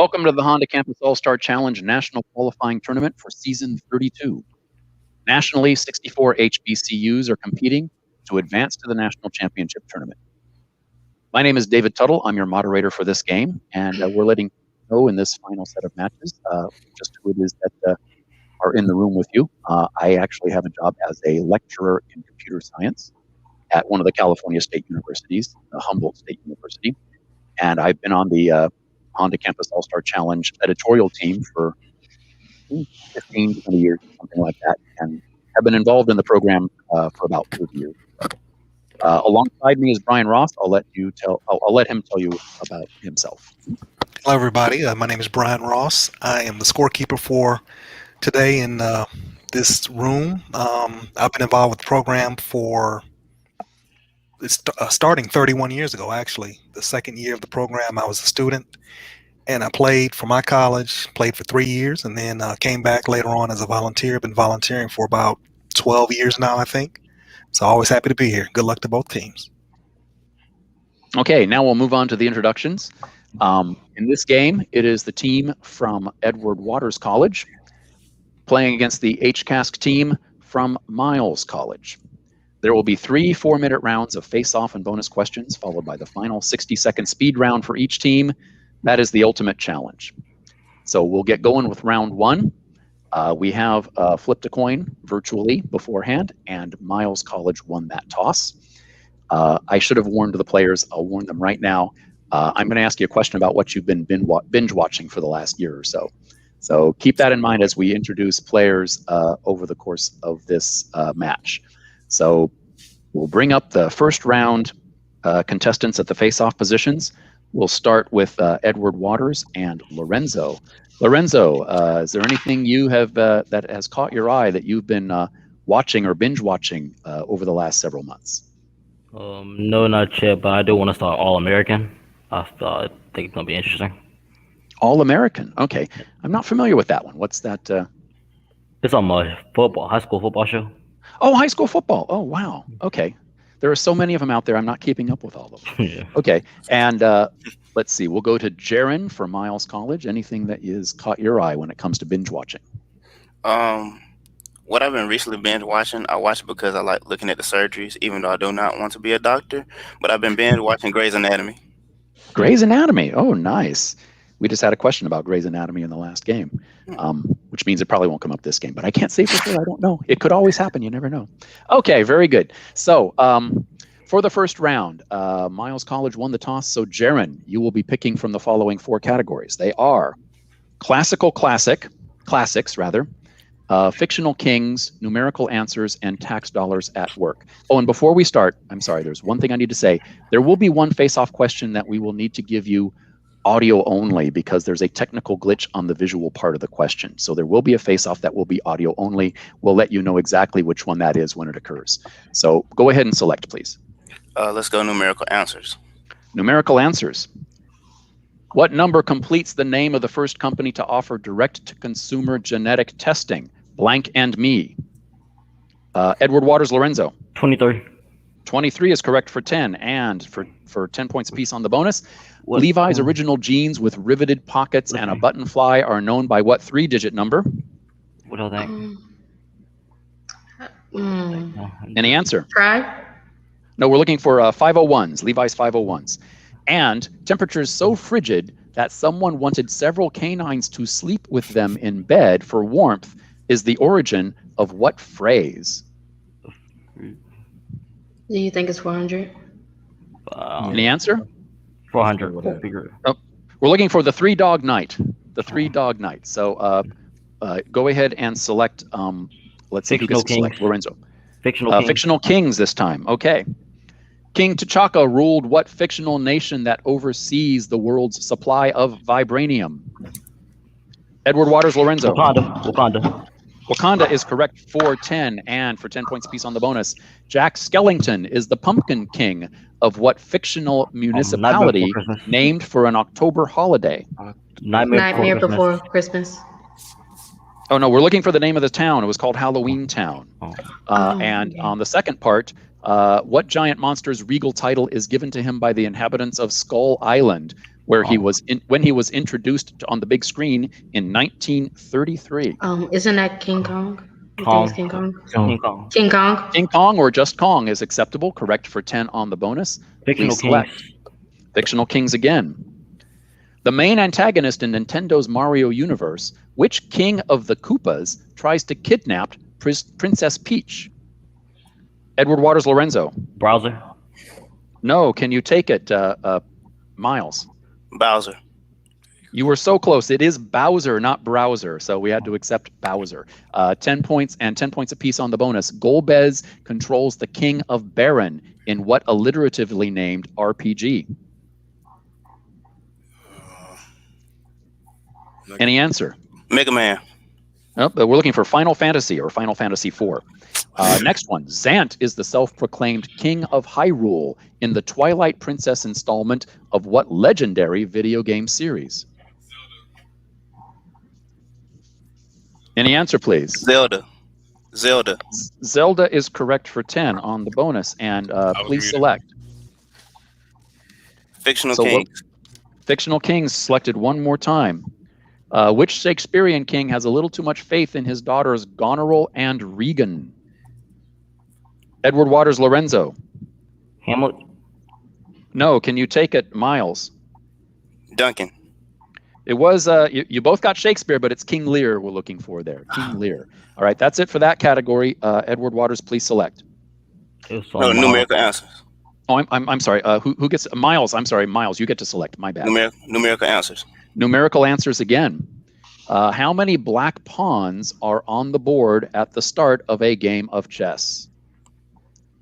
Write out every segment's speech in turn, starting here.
Welcome to the Honda Campus All-Star Challenge National Qualifying Tournament for Season 32. Nationally, 64 HBCUs are competing to advance to the National Championship Tournament. My name is David Tuttle. I'm your moderator for this game, and we're letting you know in this final set of matches just who it is that are in the room with you. I actually have a job as a lecturer in computer science at one of the California State Universities, Humboldt State University, and I've been on the Honda Campus All-Star Challenge editorial team for 15, 20 years, something like that, and have been involved in the program for about 30 years. Alongside me is Brian Ross. I'll let him tell you about himself. Hello, everybody. My name is Brian Ross. I am the scorekeeper for today in this room. I've been involved with the program for starting 31 years ago, actually. The second year of the program, I was a student, and I played for my college, played for 3 years, and then came back later on as a volunteer. I've been volunteering for about 12 years now, I think. So always happy to be here. Good luck to both teams. Okay, now we'll move on to the introductions. In this game, it is the team from Edward Waters College playing against the HCASC team from Miles College. There will be 3 4-minute rounds of face-off and bonus questions, followed by the final 60-second speed round for each team. That is the ultimate challenge. So we'll get going with round 1. We have flipped a coin virtually beforehand, and Miles College won that toss. I should have warned the players. I'll warn them right now. I'm going to ask you a question about what you've been binge watching for the last year or so. So keep that in mind as we introduce players over the course of this match. So we'll bring up the first round contestants at the face-off positions. We'll start with Edward Waters and Lorenzo. Lorenzo, is there anything you have that has caught your eye that you've been watching or binge watching over the last several months? No, not yet, but I do want to start All-American. I think it's going to be interesting. All-American, okay. I'm not familiar with that one. What's that? It's on my high school football show. Oh, high school football. Oh, wow. Okay. There are so many of them out there. I'm not keeping up with all of them. Yeah. Okay. And let's see. We'll go to Jaron for Miles College. Anything that has caught your eye when it comes to binge watching? What I've been recently binge watching, I watch it because I like looking at the surgeries, even though I do not want to be a doctor. But I've been binge watching Grey's Anatomy. Grey's Anatomy. Oh, nice. We just had a question about Grey's Anatomy in the last game, which means it probably won't come up this game. But I can't say for sure. I don't know. It could always happen. You never know. Okay, very good. So for the first round, Miles College won the toss. So Jaron, you will be picking from the following 4 categories. They are classics, fictional kings, numerical answers, and tax dollars at work. Oh, and before we start, I'm sorry, there's one thing I need to say. There will be one face-off question that we will need to give you audio only because there's a technical glitch on the visual part of the question. So there will be a face-off that will be audio only. We'll let you know exactly which one that is when it occurs. So go ahead and select, please. Let's go numerical answers. Numerical answers. What number completes the name of the first company to offer direct-to-consumer genetic testing? Blank and me. Edward Waters, Lorenzo. 23. 23 is correct for 10, and for 10 points apiece on the bonus. Levi's original jeans with riveted pockets and a button fly are known by what 3-digit number? What are they? Any answer? Try. No, we're looking for 501s, Levi's 501s. And temperatures so frigid that someone wanted several canines to sleep with them in bed for warmth is the origin of what phrase? Do you think it's 400? Any answer? 400. Oh, we're looking for the 3-dog night. The 3-dog night. So go ahead and select. Let's see who gets to select. Lorenzo. Fictional kings this time. Okay. King T'Chaka ruled what fictional nation that oversees the world's supply of vibranium? Edward Waters, Lorenzo. Wakanda. Wakanda is correct for 10, and for 10 points apiece on the bonus. Jack Skellington is the Pumpkin King of what fictional municipality named for an October holiday? Nightmare Before Christmas. Oh, no, we're looking for the name of the town. It was called Halloween Town. And on the second part, what giant monster's regal title is given to him by the inhabitants of Skull Island? where when he was introduced on the big screen in 1933. Isn't that King Kong? You think it's King Kong? King Kong. King Kong. King Kong or just Kong is acceptable. Correct for 10 on the bonus. Fictional Please select. Kings. Fictional Kings again. The main antagonist in Nintendo's Mario universe, which king of the Koopas tries to kidnap Princess Peach? Edward Waters Lorenzo. Browser. No, can you take it, Miles? Bowser. You were so close. It is Bowser, not Browser, so we had to accept Bowser. 10 points and 10 points apiece on the bonus. Golbez controls the King of Baron in what alliteratively named RPG? Any answer? Mega Man. Nope, but we're looking for Final Fantasy or Final Fantasy IV. Next one. Zant is the self-proclaimed King of Hyrule in the Twilight Princess installment of what legendary video game series? Any answer, please? Zelda. Zelda is correct for 10 on the bonus, and please select. Fictional Kings. Fictional Kings selected one more time. Which Shakespearean king has a little too much faith in his daughters Goneril and Regan? Edward Waters Lorenzo. Hamlet. No, can you take it, Miles? Duncan. It was, you both got Shakespeare, but it's King Lear we're looking for there. King Lear. All right, that's it for that category. Edward Waters, please select. No, numerical answers. Oh, I'm sorry. Who gets Miles? I'm sorry, Miles. You get to select. My bad. Numerical answers. Numerical answers again. How many black pawns are on the board at the start of a game of chess?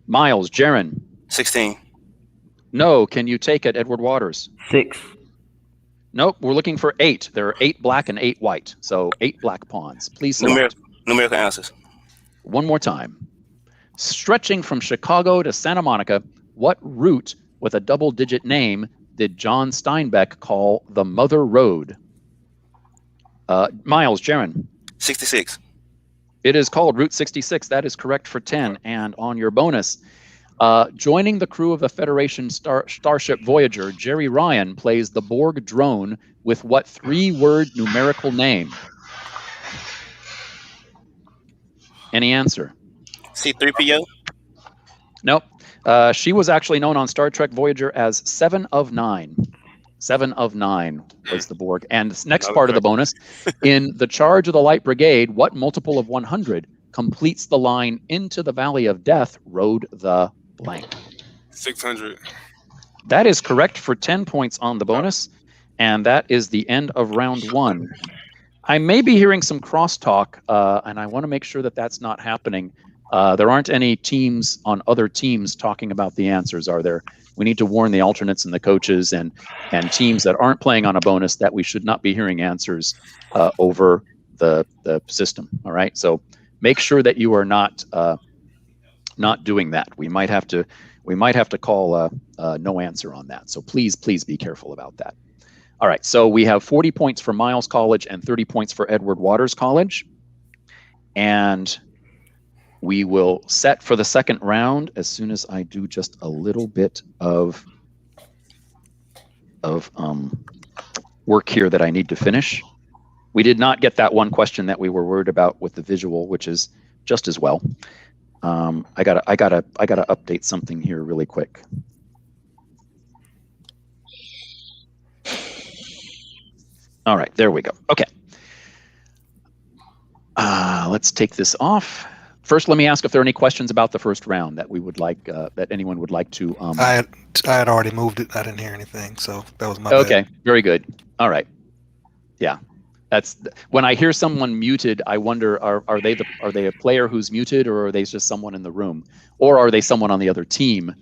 Miles, Jaron. 16. No, can you take it, Edward Waters? 6. Nope, we're looking for 8. There are 8 black and 8 white, so 8 black pawns. Please select. Numerical answers. One more time. Stretching from Chicago to Santa Monica, what route with a double-digit name did John Steinbeck call the Mother Road? Miles, Jaron. 66. It is called Route 66. That is correct for 10. And on your bonus, joining the crew of the Federation Starship Voyager, Jerry Ryan plays the Borg drone with what 3-word numerical name? Any answer? C-3PO? Nope. She was actually known on Star Trek Voyager as 7 of 9. 7 of 9 was the Borg. And this next part of the bonus, in The Charge of the Light Brigade, what multiple of 100 completes the line "Into the Valley of Death rode the blank"? 600. That is correct for 10 points on the bonus, and that is the end of round 1. I may be hearing some crosstalk, and I want to make sure that that's not happening. There aren't any teams on other teams talking about the answers, are there? We need to warn the alternates and the coaches and teams that aren't playing on a bonus that we should not be hearing answers over the system. All right, so make sure that you are not doing that. We might have to call no answer on that. So please be careful about that. All right, so we have 40 points for Miles College and 30 points for Edward Waters College, and we will set for the second round as soon as I do just a little bit of work here that I need to finish. We did not get that one question that we were worried about with the visual, which is just as well. I gotta update something here really quick. All right, there we go. Okay. Let's take this off. First, let me ask if there are any questions about the first round that we would like, that anyone would like to. I had already moved it. I didn't hear anything, so that was my Okay, bad. very good. All right. Yeah, that's when I hear someone muted. I wonder, are they a player who's muted, or are they just someone in the room, or are they someone on the other team?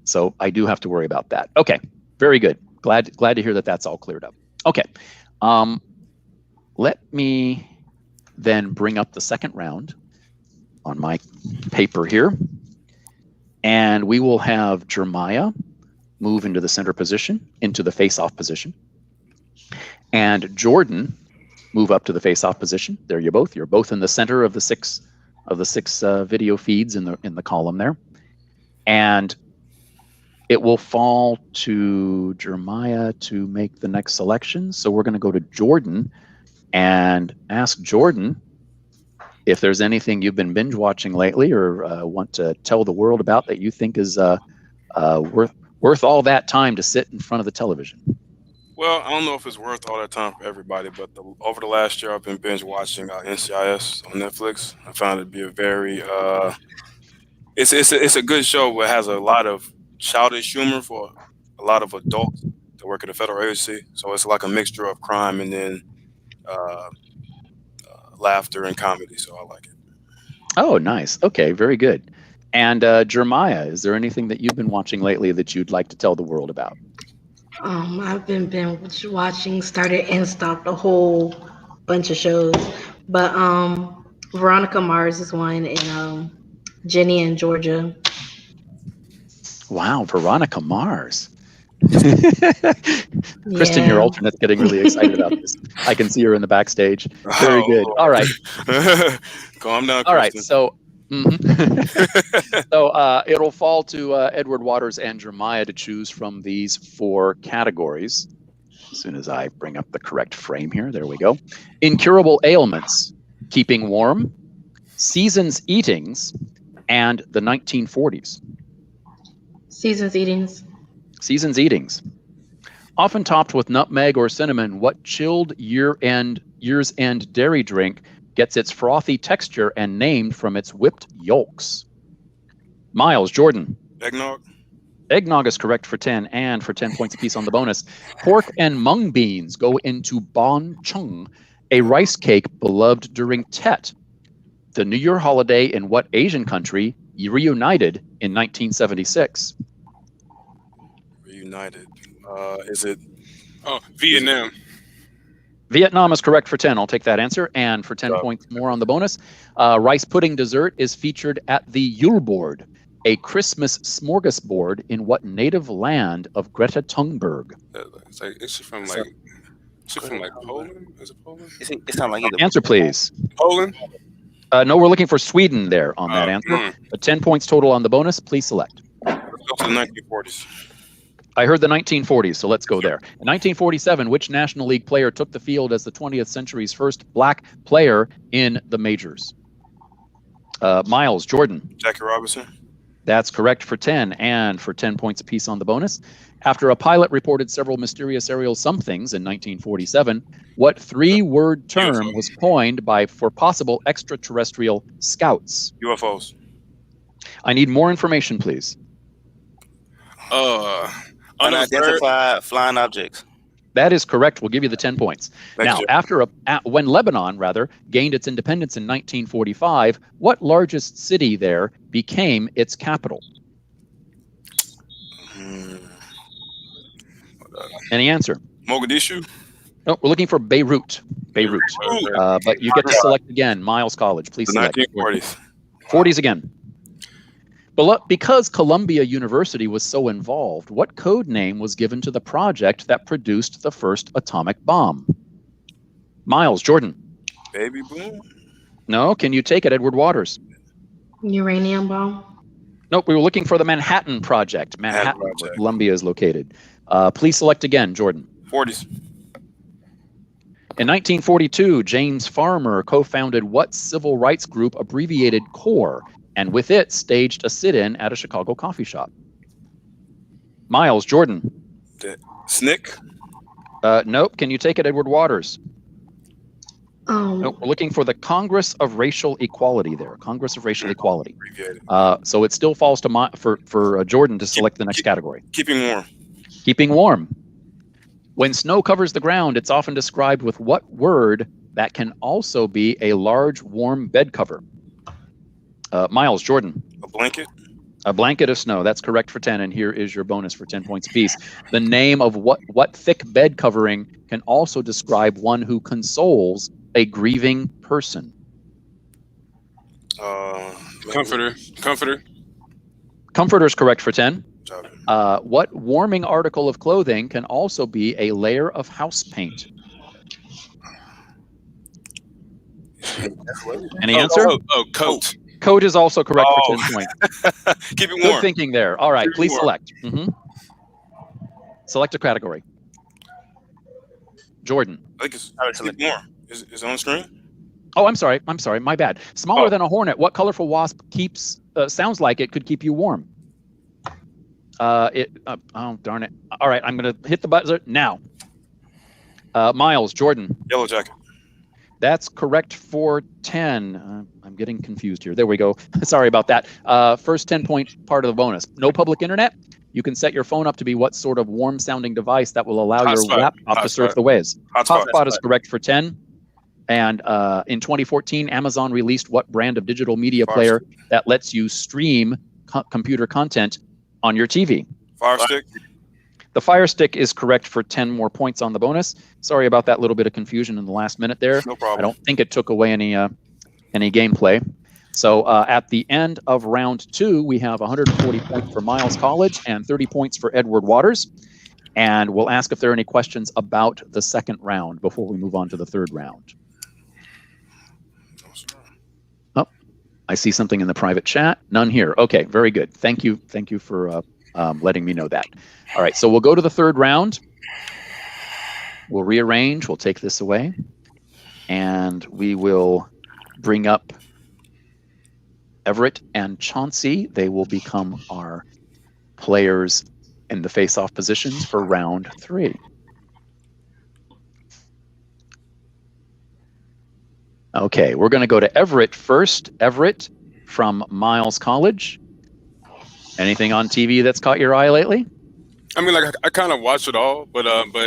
So I do have to worry about that. Okay, very good. Glad to hear that that's all cleared up. Okay, let me then bring up the second round on my paper here, and we will have Jeremiah move into the center position, into the face-off position, and Jordan move up to the face-off position. There you're both in the center of the six video feeds in the column there, and It will fall to Jeremiah to make the next selection. So we're going to go to Jordan and ask Jordan if there's anything you've been binge watching lately or want to tell the world about that you think is worth all that time to sit in front of the television. Well, I don't know if it's worth all that time for everybody, but over the last year, I've been binge watching NCIS on Netflix. I found it to be a very it's a good show, but it has a lot of childish humor for a lot of adults that work at a federal agency. So it's like a mixture of crime and then laughter and comedy. So I like it. Oh, nice. Okay, very good. And Jeremiah, is there anything that you've been watching lately that you'd like to tell the world about? I've been binge watching, started and stopped a whole bunch of shows, but Veronica Mars is one, and Jenny and Georgia. Wow, Veronica Mars. Kristen, your alternate's getting really excited about this. I can see her in the backstage. Very good. All right. Calm down, Kristen. All right. So, so it'll fall to Edward Waters and Jeremiah to choose from these 4 categories. As soon as I bring up the correct frame here, there we go. Incurable ailments, keeping warm, seasons eatings, and the 1940s. Seasons eatings. Seasons eatings. Often topped with nutmeg or cinnamon, what chilled year's end dairy drink gets its frothy texture and named from its whipped yolks? Miles, Jordan. Eggnog. Eggnog is correct for 10, and for 10 points apiece on the bonus. Pork and mung beans go into bon chung, a rice cake beloved during Tet, the New Year holiday in what Asian country reunited in 1976? Reunited. Is it? Oh, Vietnam. Vietnam is correct for 10. I'll take that answer. And for 10 points more on the bonus, rice pudding dessert is featured at the Yule board, a Christmas smorgasbord in what native land of Greta Thunberg? It's from Poland? Is it Poland? It sounds like either. Answer, please. Poland? No, we're looking for Sweden there on that answer. 10 points total on the bonus. Please select. Let's go to the 1940s. I heard the 1940s, so let's go there. In 1947, which National League player took the field as the 20th century's first black player in the majors? Miles, Jordan. Jackie Robinson. That's correct for 10, and for 10 points apiece on the bonus. After a pilot reported several mysterious aerial somethings in 1947, what 3-word term was coined for possible extraterrestrial scouts? UFOs. I need more information, please. Unidentified flying objects. That is correct. We'll give you the 10 points. Now, when Lebanon gained its independence in 1945, what largest city there became its capital? Any answer? Mogadishu. No, we're looking for Beirut. Beirut. But you get to select again. Miles College, please select. 1940s. 40s again. But because Columbia University was so involved, what code name was given to the project that produced the first atomic bomb? Miles, Jordan. Baby boom. No, can you take it, Edward Waters? Uranium bomb. Nope, we were looking for the Manhattan Project. Manhattan, where Columbia is located. Please select again, Jordan. 40s. In 1942, James Farmer co-founded what civil rights group abbreviated CORE, and with it staged a sit-in at a Chicago coffee shop? Miles, Jordan. SNCC? Nope. Can you take it, Edward Waters? Nope. We're looking for the Congress of Racial Equality there. Congress of Racial Equality. So it still falls to for Jordan to select the next category. Keeping warm. Keeping warm. When snow covers the ground, it's often described with what word that can also be a large, warm bed cover? Miles, Jordan. A blanket? A blanket of snow. That's correct for 10, and here is your bonus for 10 points apiece. The name of what thick bed covering can also describe one who consoles a grieving person? Comforter. Comforter is correct for 10. What warming article of clothing can also be a layer of house paint? Any answer? Coat. Coat is also correct for Oh. 10 points. Keep it Good warm. thinking there. All right, Keep it please warm. select. Select a category. Jordan. I think it's I would keep select- it warm. Is it on the screen? Oh, I'm sorry. My bad. Smaller Oh. than a hornet. What colorful wasp keeps sounds like it could keep you warm? Oh, darn it. All right, I'm going to hit the buzzer now. Miles, Jordan. Yellow jacket. That's correct for 10. I'm getting confused here. There we go. Sorry about that. First 10-point part of the bonus. No public internet. You can set your phone up to be what sort of warm-sounding device that will allow your Hotspot. laptop to surf Hotspot. the waves. Hotspot. Hotspot is correct for 10. And in 2014, Amazon released what brand of digital media Fire player that lets you stream computer content on your TV? Fire stick. The Fire Stick is correct for 10 more points on the bonus. Sorry about that little bit of confusion in the last minute there. No I problem. don't think it took away any gameplay. So at the end of round 2, we have 140 points for Miles College and 30 points for Edward Waters. And we'll ask if there are any questions about the second round before we move on to the third round. Oh, I see something in the private chat. None here. Okay, very good. Thank you. Thank you for letting me know that. All right, so we'll go to the third round. We'll rearrange. We'll take this away. And we will bring up Everett and Chauncey. They will become our players in the face-off positions for round 3. Okay, we're going to go to Everett first. Everett from Miles College. Anything on TV that's caught your eye lately? I mean, like I kind of watch it all, but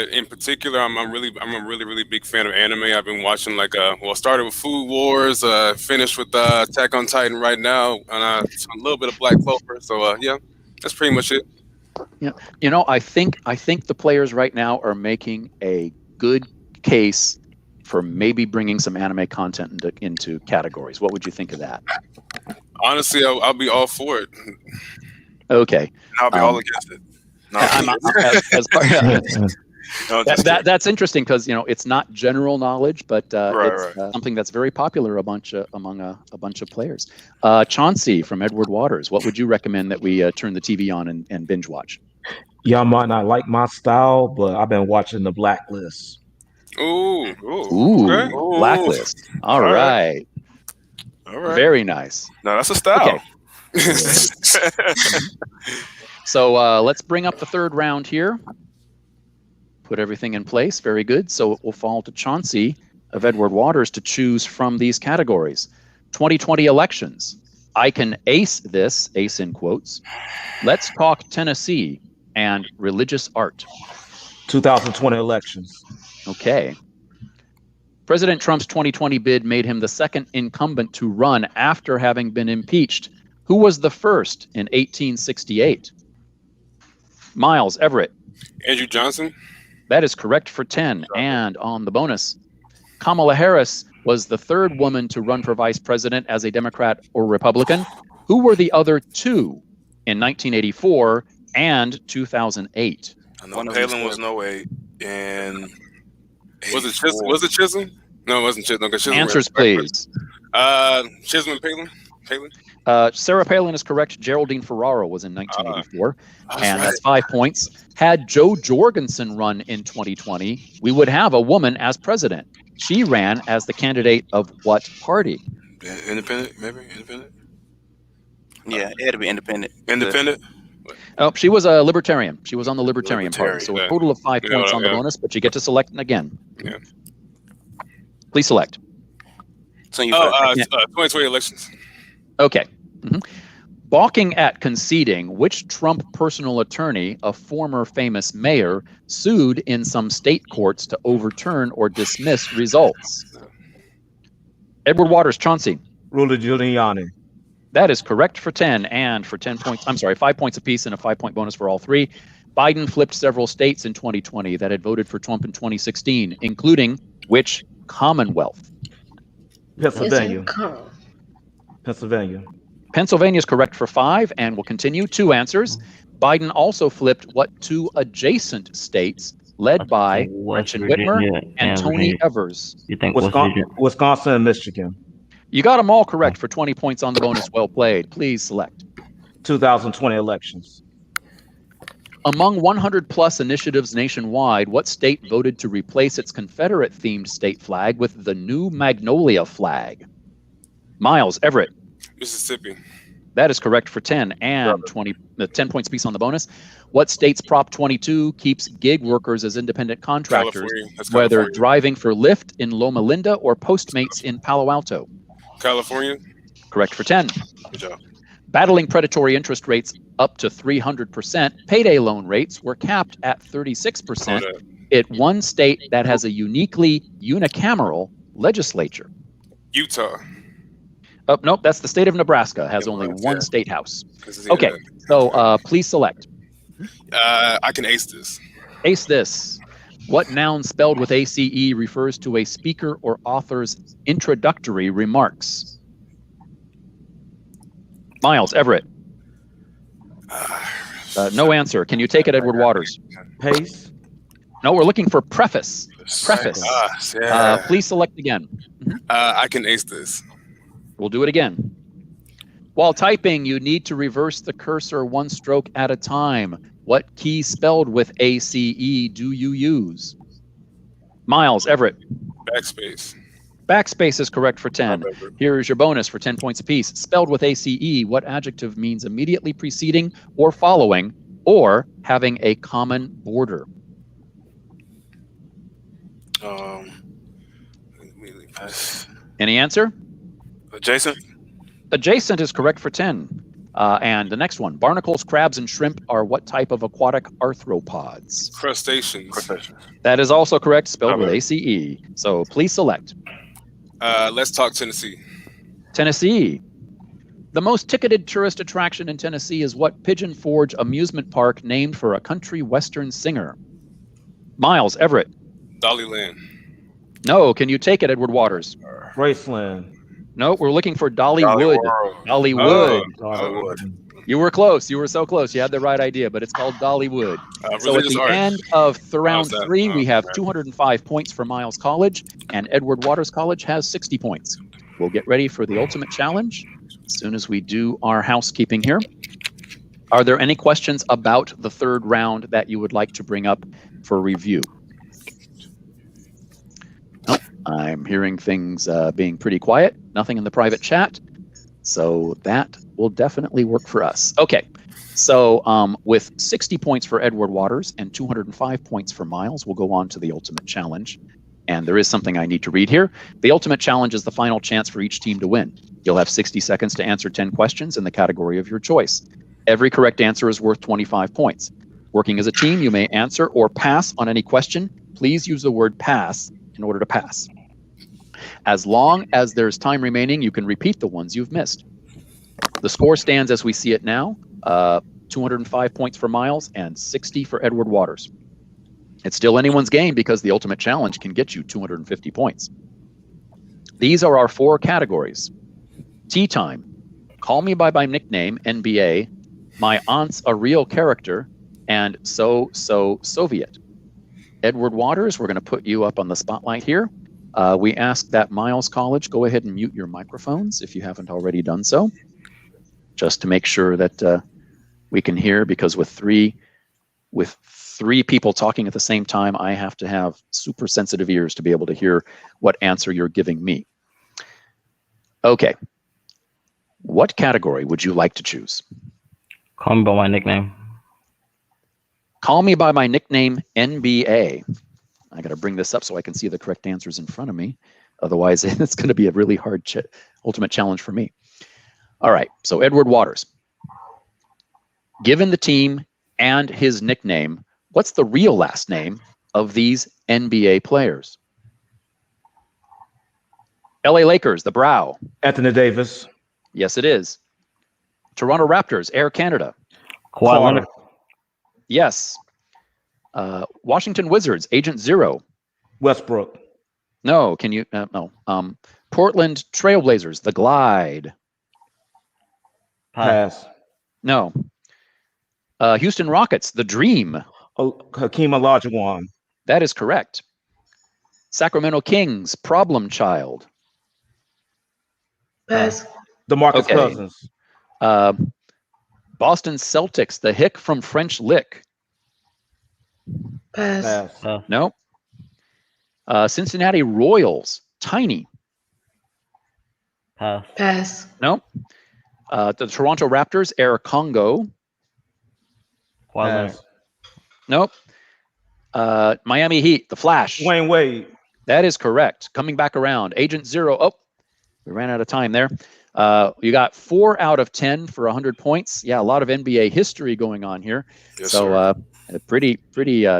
in particular, I'm a really big fan of anime. I've been watching started with Food Wars, finished with Attack on Titan right now, and a little bit of Black Clover. So yeah, that's pretty much it. Yeah, you know, I think the players right now are making a good case for maybe bringing some anime content into categories. What would you think of that? Honestly, I'll be all for it. Okay. I'll be all against it. No, that's interesting because it's not general knowledge, but it's right. something that's very popular among a bunch of players. Chauncey from Edward Waters, what would you recommend that we turn the TV on and binge watch? Y'all might not like my style, but I've been watching The Blacklist. Ooh, okay. Blacklist. All right. Very nice. No, that's a style. Okay. So let's bring up the third round here. Put everything in place. Very good. So it will fall to Chauncey of Edward Waters to choose from these categories. 2020 elections. I can ace this, ace in quotes. Let's talk Tennessee and religious art. 2020 elections. Okay. President Trump's 2020 bid made him the second incumbent to run after having been impeached. Who was the first in 1868? Miles, Everett. Andrew Johnson. That is correct for 10. And on the bonus, Kamala Harris was the third woman to run for vice president as a Democrat or Republican. Who were the other two in 1984 and 2008? I know Palin was 08 and was it Chisholm? No, it wasn't Chisholm. Answers, please. Chisholm and Palin. Sarah Palin is correct. Geraldine Ferraro was in 1984, and that's 5 points. Had Joe Jorgensen run in 2020, we would have a woman as president. She ran as the candidate of what party? Independent, maybe independent. Yeah, it had to be independent. Independent. Oh, she was a libertarian. She was on the Libertarian Party. So a total of 5 points on the bonus, but you get to select again. Yeah. Please select. 2020 elections. Okay. Balking at conceding, which Trump personal attorney, a former famous mayor, sued in some state courts to overturn or dismiss results? Edward Waters, Chauncey. Rudy Giuliani. That is correct for 10, and for 10 points, 5 points apiece and a 5-point bonus for all three. Biden flipped several states in 2020 that had voted for Trump in 2016, including which Commonwealth? Pennsylvania. Pennsylvania is correct for 5, and we'll continue. 2 answers. Biden also flipped what 2 adjacent states led by Gretchen Whitmer and Tony Evers? You think Wisconsin and Michigan. You got them all correct for 20 points on the bonus. Well played. Please select. 2020 elections. Among 100 plus initiatives nationwide, what state voted to replace its Confederate-themed state flag with the new Magnolia flag? Miles, Everett. Mississippi. That is correct for 10 and 10 points apiece on the bonus. What state's Prop 22 keeps gig workers as independent contractors, whether California. driving for Lyft in Loma Linda or Postmates in Palo Alto? California. Correct for 10. Good job. Battling predatory interest rates up to 300%, payday loan rates were capped at 36% at one state that has a uniquely unicameral legislature. Utah. Oh, nope, that's the state of Nebraska, has only one state house. Okay, so please select. I can ace this. Ace this. What noun spelled with ACE refers to a speaker or author's introductory remarks? Miles, Everett. No answer. Can you take it, Edward Waters? Pace. No, we're looking for preface. Preface. Yeah. Please select again. I can ace this. We'll do it again. While typing, you need to reverse the cursor one stroke at a time. What key spelled with ACE do you use? Miles, Everett. Backspace. Backspace is correct for 10. Here is your bonus for 10 points apiece. Spelled with ACE, what adjective means immediately preceding or following or having a common border? Any answer? Adjacent. Adjacent is correct for 10. And the next one, barnacles, crabs, and shrimp are what type of aquatic arthropods? Crustaceans. That is also correct, spelled with ACE. So please select. Let's talk Tennessee. Tennessee. The most ticketed tourist attraction in Tennessee is what Pigeon Forge amusement park named for a country western singer? Miles, Everett. Dollyland. No, can you take it, Edward Waters? Graceland. No, we're looking for Dollywood. Dollywood. You were close. You were so close. You had the right idea, but it's called Dollywood. So at the end of round 3, we have 205 points for Miles College, and Edward Waters College has 60 points. We'll get ready for the ultimate challenge as soon as we do our housekeeping here. Are there any questions about the third round that you would like to bring up for review? Nope. I'm hearing things being pretty quiet. Nothing in the private chat. So that will definitely work for us. Okay. So with 60 points for Edward Waters and 205 points for Miles, we'll go on to the ultimate challenge. And there is something I need to read here. The ultimate challenge is the final chance for each team to win. You'll have 60 seconds to answer 10 questions in the category of your choice. Every correct answer is worth 25 points. Working as a team, you may answer or pass on any question. Please use the word pass in order to pass. As long as there's time remaining, you can repeat the ones you've missed. The score stands as we see it now, 205 points for Miles and 60 for Edward Waters. It's still anyone's game because the ultimate challenge can get you 250 points. These are our 4 categories. Tea time, call me by my nickname, NBA, my aunt's a real character, and so Soviet. Edward Waters, we're going to put you up on the spotlight here. We ask that Miles College go ahead and mute your microphones if you haven't already done so, just to make sure that we can hear, because with three people talking at the same time, I have to have super sensitive ears to be able to hear what answer you're giving me. Okay. What category would you like to choose? Call me by my nickname. Call me by my nickname, NBA. I got to bring this up so I can see the correct answers in front of me. Otherwise, it's going to be a really hard ultimate challenge for me. All right, so Edward Waters. Given the team and his nickname, what's the real last name of these NBA players? LA Lakers, the Brow. Anthony Davis. Yes, it is. Toronto Raptors, Air Canada. Kawhi Leonard. Yes. Washington Wizards, Agent Zero. Westbrook. No, can you? No. Portland Trailblazers, the Glide. Pass. No. Houston Rockets, the Dream. Hakeem Olajuwon. That is correct. Sacramento Kings, Problem Child. Pass. DeMarcus Okay. Cousins. Boston Celtics, the hick from French Lick. Pass. Pass. No. Cincinnati Royals, Tiny. Pass. Pass. No. The Toronto Raptors, Air Congo. Quadrant. Pass. Nope. Miami Heat, the Flash. Dwayne Wade. That is correct. Coming back around. Agent Zero. Oh, we ran out of time there. You got 4 out of 10 for 100 points. Yeah, a lot of NBA history going on here. Yes, So a pretty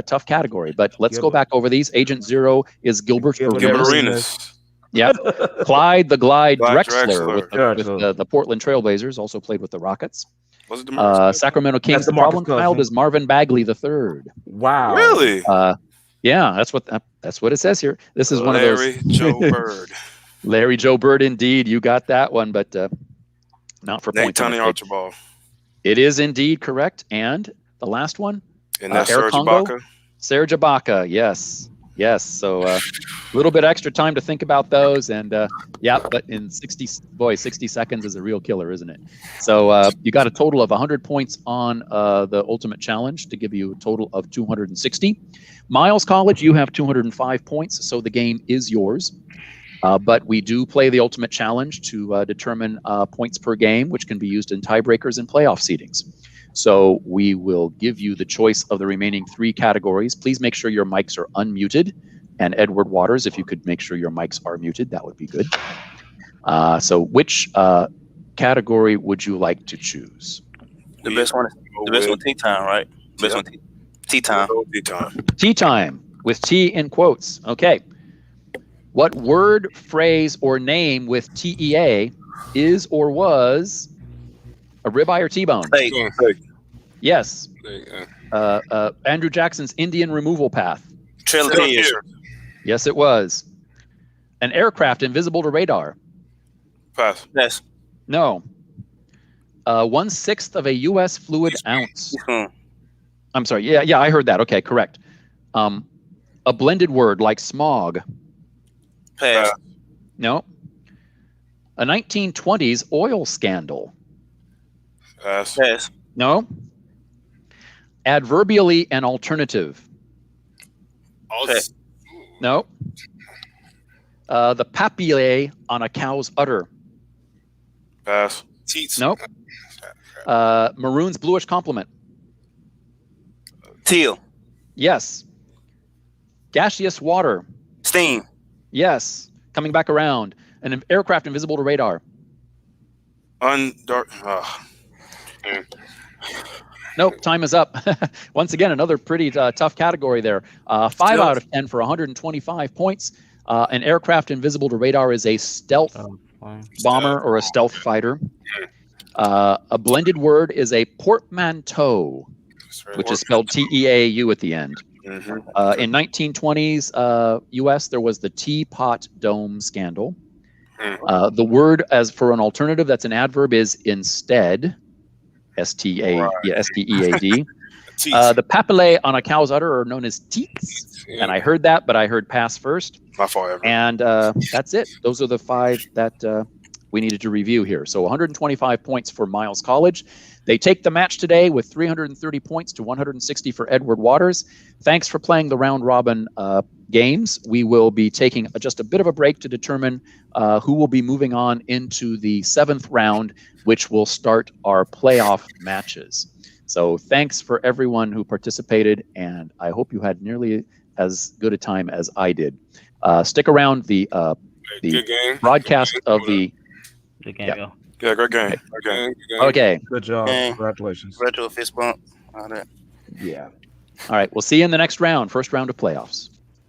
tough category. But let's go back over these. Agent Zero is Gilbert Gilbert Arenas. Arenas. Yep. Clyde the Glide Clyde Drexler, Drexler. with the Portland Trailblazers, also played with the Rockets. Was it DeMarcus? Sacramento Kings, That's the DeMarcus problem child Cousins. is Marvin Bagley III. Wow. Really? Yeah, that's what it says here. This is one of Larry those. Joe Bird. Larry Joe Bird, indeed. You got that one, but not for Nate points. Tony Archibald. It is indeed correct. And the last one, And that's Air Serge Congo? Ibaka. Serge Ibaka. Yes. So a little bit extra time to think about those. And yeah, but in 60 seconds is a real killer, isn't it? So you got a total of 100 points on the Ultimate Challenge to give you a total of 260. Miles College, you have 205 points, so the game is yours. But we do play the Ultimate Challenge to determine points per game, which can be used in tiebreakers and playoff seedings. So we will give you the choice of the remaining 3 categories. Please make sure your mics are unmuted. And Edward Waters, if you could make sure your mics are muted, that would be good. So which category would you like to choose? The best one is tea time, right? Best one tea time. Tea time. Tea time, with T in quotes. Okay. What word, phrase, or name with TEA is or was a ribeye or T-bone? Steak. Yes. Andrew Jackson's Indian removal path. Trail of Tears. Yes, it was. An aircraft invisible to radar. Pass. Yes. No. 1/6 of a U.S. fluid ounce. Teaspoon. I'm sorry. Yeah, I heard that. Okay, correct. A blended word like smog. Pass. No. A 1920s oil scandal. Pass. Pass. No. Adverbially an alternative. Also, No. The papillae on a cow's udder. pass. Teats. Nope. Maroon's bluish complement. Teal. Yes. Gaseous water. Steam. Yes. Coming back around. An aircraft invisible to radar. Undark. Nope, time is up. Once again, another pretty tough category there. 5 out of 10 for 125 points. An aircraft invisible to radar is a stealth bomber or a stealth fighter. A blended word is a portmanteau, which is spelled T-E-A-U at the end. Mm-hmm. In 1920s U.S., there was the Teapot Dome scandal. The word as for an alternative that's an adverb is instead. S-T-E-A-D. The papillae on a cow's udder are known as teats. And I heard that, but I heard pass first. My fault, ever. And that's it. Those are the 5 that we needed to review here. So 125 points for Miles College. They take the match today with 330 points to 160 for Edward Waters. Thanks for playing the round robin games. We will be taking just a bit of a break to determine who will be moving on into the 7th round, which will start our playoff matches. So thanks for everyone who participated, and I hope you had nearly as good a time as I did. Stick around. The Good game. broadcast of the Good game, Yeah. yo. Yeah, great game. Good game. okay. Good job. Yeah. Congratulations. Retro fist bump. All that. Yeah. All right. We'll see you in the next round. First round of playoffs.